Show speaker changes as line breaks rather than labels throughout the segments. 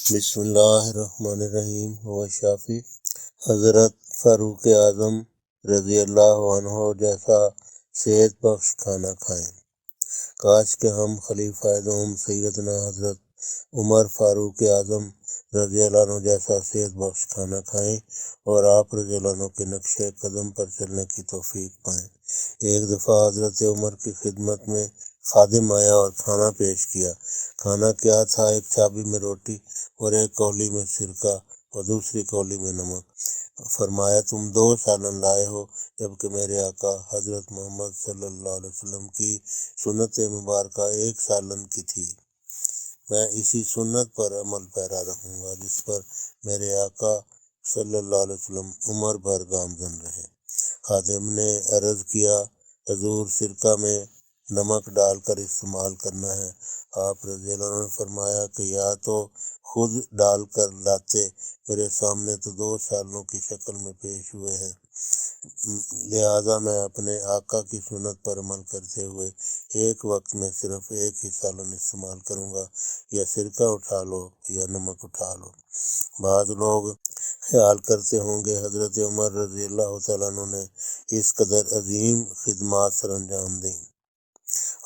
بسم اللہ الرحمن الرحیم ہوا شافی حضرت فاروق اعظم رضی اللہ عنہ جیسا صحت بخش کھانا کھائیں۔ کاش کہ ہم خلیفہ دوم سیدنا حضرت عمر فاروق اعظم رضی اللہ عنہ جیسا صحت بخش کھانا کھائیں اور آپ رضی اللہ عنہ کے نقش قدم پر چلنے کی توفیق پائیں۔ ایک دفعہ حضرت عمر کی خدمت میں خادم آیا اور کھانا پیش کیا۔ کھانا کیا تھا؟ ایک چابی میں روٹی اور ایک کولی میں سرکہ اور دوسری کولی میں نمک۔ فرمایا تم 2 سالن لائے ہو، جبکہ میرے آقا حضرت محمد صلی اللہ علیہ وسلم کی سنت مبارکہ 1 سالن کی تھی۔ میں اسی سنت پر عمل پیرا رہوں گا جس پر میرے آقا صلی اللہ علیہ وسلم عمر بھر گامزن رہے۔ خادم نے عرض کیا، حضور سرکہ میں نمک ڈال کر استعمال کرنا ہے۔ آپ رضی اللہ عنہ نے فرمایا کہ یا تو خود ڈال کر لاتے، میرے سامنے تو 2 سالوں کی شکل میں پیش ہوئے ہیں، لہذا میں اپنے آقا کی سنت پر عمل کرتے ہوئے ایک وقت میں صرف 1 ہی سالن استعمال کروں گا، یا سرکہ اٹھا لو یا نمک اٹھا لو۔ بعض لوگ خیال کرتے ہوں گے حضرت عمر رضی اللہ تعالیٰ عنہ نے اس قدر عظیم خدمات سر انجام دیں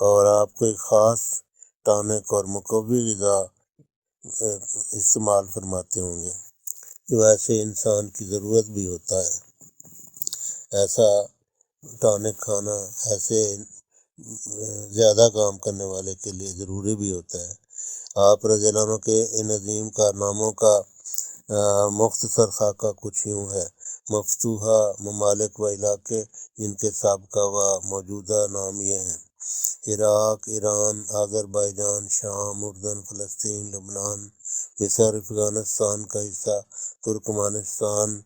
اور آپ کو ایک خاص ٹانک اور مقوی غذا استعمال فرماتے ہوں گے جو ایسے انسان کی ضرورت بھی ہوتا ہے۔ ایسا ٹانک کھانا ایسے زیادہ کام کرنے والے کے لیے ضروری بھی ہوتا ہے۔ آپ رضی اللہ عنہ کے ان عظیم کارناموں کا مختصر خاکہ کچھ یوں ہے۔ مفتوحہ ممالک و علاقے جن کے سابقہ و موجودہ نام یہ ہیں: عراق، ایران، آذربائیجان، شام، اردن، فلسطین، لبنان، مصر، افغانستان کا حصہ، ترکمانستان،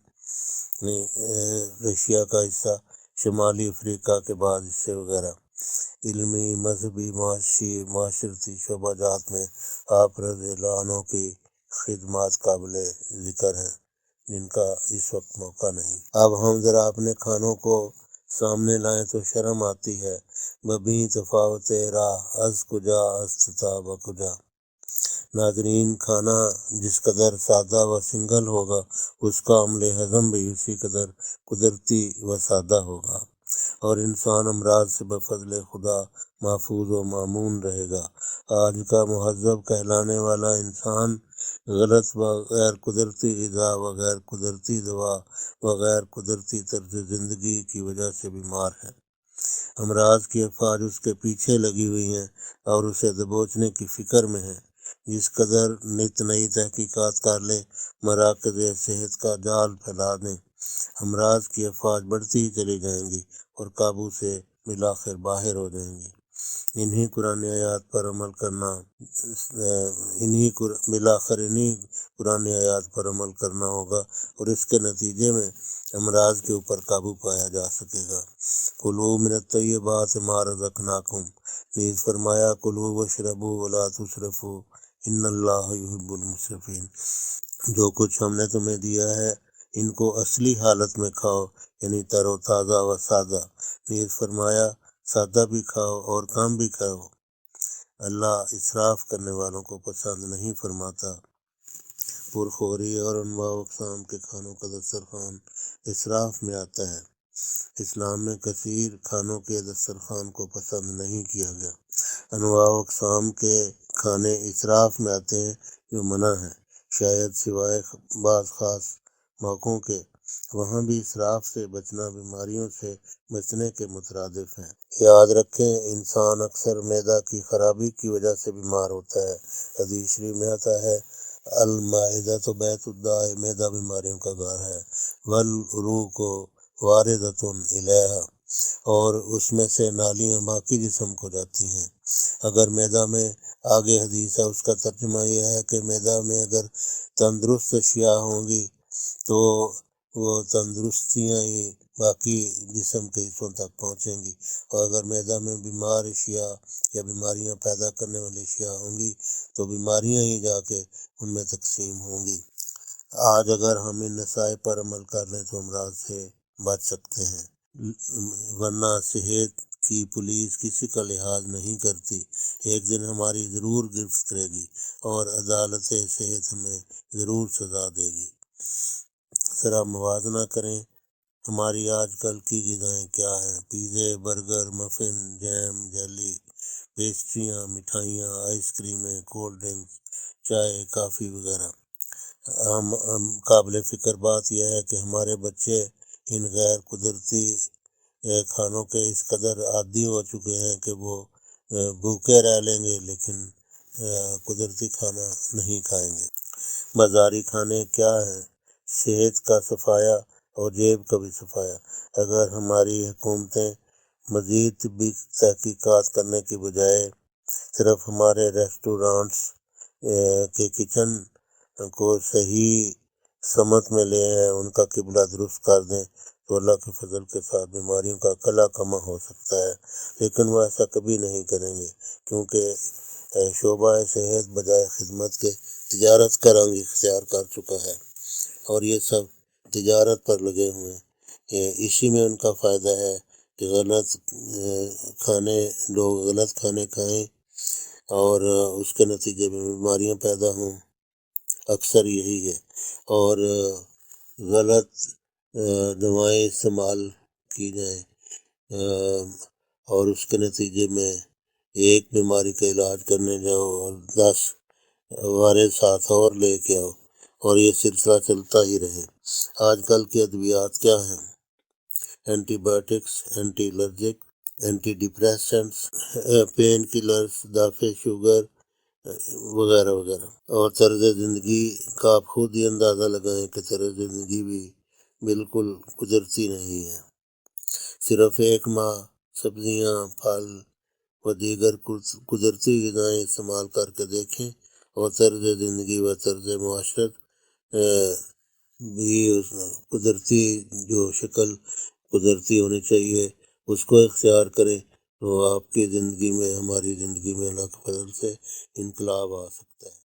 رشیا کا حصہ، شمالی افریقہ کے بعض حصے وغیرہ۔ علمی، مذہبی، معاشرتی شعبہ جات میں آپ رضی اللہ عنہ کی خدمات قابل ذکر ہیں جن کا اس وقت موقع نہیں۔ اب ہم ذرا اپنے کھانوں کو سامنے لائیں تو شرم آتی ہے۔ ببیں تفاوت راہ از کجا است تا بہ کجا۔ ناظرین، کھانا جس قدر سادہ و سنگل ہوگا اس کا عمل ہضم بھی اسی قدر قدرتی و سادہ ہوگا، اور انسان امراض سے بفضل خدا محفوظ و مامون رہے گا۔ آج کا مہذب کہلانے والا انسان غلط و غیر قدرتی غذا و غیر قدرتی دوا و غیر قدرتی طرز زندگی کی وجہ سے بیمار ہے۔ امراض کی افواج اس کے پیچھے لگی ہوئی ہیں اور اسے دبوچنے کی فکر میں ہیں۔ جس قدر نت نئی تحقیقات کر لے، مراکز صحت کا جال پھیلا دیں، امراض کی افواج بڑھتی ہی چلی جائیں گی اور قابو سے بالآخر باہر ہو جائیں گی۔ انہی قرآن آیات پر عمل کرنا ہوگا اور اس کے نتیجے میں امراض کے اوپر قابو پایا جا سکے گا۔ کلوا من الطیبات ما رزقناکم، نیز فرمایا کلوا واشربوا ولا تسرفوا ان اللہ یحب المسرفین۔ جو کچھ ہم نے تمہیں دیا ہے ان کو اصلی حالت میں کھاؤ، یعنی تر و تازہ و سادہ۔ نیز فرمایا سادہ بھی کھاؤ اور کم بھی کھاؤ، اللہ اسراف کرنے والوں کو پسند نہیں فرماتا۔ پرخوری اور انواع و اقسام کے کھانوں کا دسترخوان اسراف میں آتا ہے۔ اسلام میں کثیر کھانوں کے دسترخوان کو پسند نہیں کیا گیا۔ انواع و اقسام کے کھانے اسراف میں آتے ہیں جو منع ہیں، شاید سوائے بعض خاص موقعوں کے۔ وہاں بھی اسراف سے بچنا بیماریوں سے بچنے کے مترادف ہے۔ یاد رکھیں، انسان اکثر معدہ کی خرابی کی وجہ سے بیمار ہوتا ہے۔ حدیث شریف میں آتا ہے المعدۃ بیت الداء، معدہ بیماریوں کا گھر ہے، والعروق واردۃ الیہا، اور اس میں سے نالیاں باقی جسم کو جاتی ہیں۔ اگر معدہ میں آگے حدیث ہے، اس کا ترجمہ یہ ہے کہ معدہ میں اگر تندرست اشیاء ہوں گی تو وہ تندرستیاں ہی باقی جسم کے حصوں تک پہنچیں گی، اور اگر معدہ میں بیمار اشیاء یا بیماریاں پیدا کرنے والی اشیاء ہوں گی تو بیماریاں ہی جا کے ان میں تقسیم ہوں گی۔ آج اگر ہم ان نصائح پر عمل کر لیں تو امراض سے بچ سکتے ہیں، ورنہ صحت کی پولیس کسی کا لحاظ نہیں کرتی، ایک دن ہماری ضرور گرفت کرے گی اور عدالت صحت ہمیں ضرور سزا دے گی۔ ذرا موازنہ کریں ہماری آج کل کی غذائیں کیا ہیں، پیزے، برگر، مفن، جیم، جیلی، پیسٹریاں، مٹھائیاں، آئس کریمیں، کولڈ ڈرنکس، چائے، کافی وغیرہ۔ قابل فکر بات یہ ہے کہ ہمارے بچے ان غیر قدرتی کھانوں کے اس قدر عادی ہو چکے ہیں کہ وہ بھوکے رہ لیں گے لیکن قدرتی کھانا نہیں کھائیں گے۔ بازاری کھانے کیا ہیں، صحت کا صفایا اور جیب کا بھی صفایا۔ اگر ہماری حکومتیں مزید طبی تحقیقات کرنے کی بجائے صرف ہمارے ریسٹورانٹس کے کچن کو صحیح سمت میں لے آئیں، ان کا قبلہ درست کر دیں تو اللہ کے فضل کے ساتھ بیماریوں کا کلا کما ہو سکتا ہے، لیکن وہ ایسا کبھی نہیں کریں گے کیونکہ شعبہ صحت بجائے خدمت کے تجارت کا رنگ اختیار کر چکا ہے اور یہ سب تجارت پر لگے ہوئے ہیں۔ اسی میں ان کا فائدہ ہے کہ لوگ غلط کھانے کھائیں اور اس کے نتیجے میں بیماریاں پیدا ہوں، اکثر یہی ہے، اور غلط دوائیں استعمال کی جائیں اور اس کے نتیجے میں ایک بیماری کا علاج کرنے جاؤ اور 10 ہمارے ساتھ اور لے کے آؤ اور یہ سلسلہ چلتا ہی رہے۔ آج کل کی ادویات کیا ہیں، antibiotics, anti allergic, antidepressants, painkillers, دافع شوگر وغیرہ وغیرہ، اور طرز زندگی کا آپ خود ہی اندازہ لگائیں کہ طرز زندگی بھی بالکل قدرتی نہیں ہے۔ صرف ایک ماہ سبزیاں، پھل و دیگر قدرتی غذائیں استعمال کر کے دیکھیں اور طرز زندگی و طرز معاشرت بھی قدرتی جو شکل قدرتی ہونی چاہیے اس کو اختیار کریں تو آپ کی زندگی میں، ہماری زندگی میں اللہ کے فضل سے انقلاب آ سکتا ہے۔